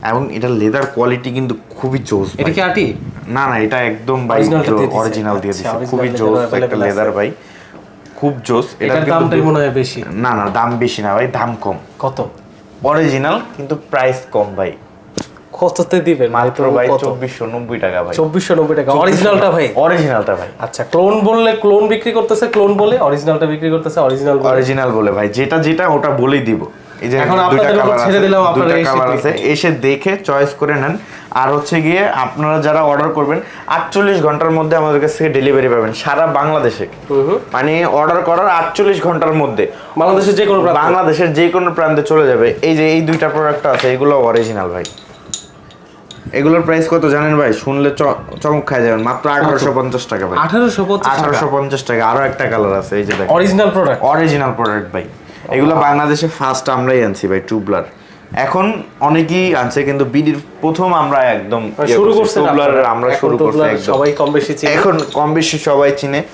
এবং এটা leather quality কিন্তু খুবই জোস। এটা কি আটি? না না, এটা একদম ভাই অরিজিনাল দিয়ে দিয়েছে। খুবই জোস একটা লেদার ভাই, খুব জোস। এটার দামটাই মনে হয় বেশি। না না, দাম বেশি না ভাই, দাম কম। কত? অরিজিনাল কিন্তু প্রাইস কম ভাই। কততে দিবেন? মাত্র ভাই 2490 টাকা ভাই। 2490 টাকা অরিজিনালটা ভাই? অরিজিনালটা ভাই। আচ্ছা, ক্লোন বললে ক্লোন বিক্রি করতেছে, ক্লোন বলে অরিজিনালটা বিক্রি করতেছে অরিজিনাল বলে ভাই, যেটা ওটা বলেই দিব। এই যে এখন আপনাদের উপর ছেড়ে দিলাম, আপনারা এসে দেখে চয়েস করে নেন। আর হচ্ছে গিয়ে আপনারা যারা অর্ডার করবেন 48 ঘন্টার মধ্যে আমাদের কাছ থেকে ডেলিভারি পাবেন সারা বাংলাদেশে। মানে অর্ডার করার 48 ঘন্টার মধ্যে বাংলাদেশের যে কোনো প্রান্তে চলে যাবে। এই যে এই দুইটা প্রোডাক্ট আছে, এগুলো অরিজিনাল ভাই। এগুলোর প্রাইস কত জানেন ভাই? শুনলে চমক খাই যাবেন। মাত্র 1850 টাকা ভাই। 1850 টাকা। আরো একটা কালার আছে, এই যে দেখেন, অরিজিনাল প্রোডাক্ট ভাই। এগুলো বাংলাদেশে ফার্স্ট আমরাই আনছি ভাই, টুবলার। এখন অনেকেই আনছে, কিন্তু বিডির প্রথম আমরা একদম শুরু করছি, টুবলার আমরা শুরু করছি একদম। সবাই কম বেশি চিনে, এখন কম বেশি সবাই চিনে।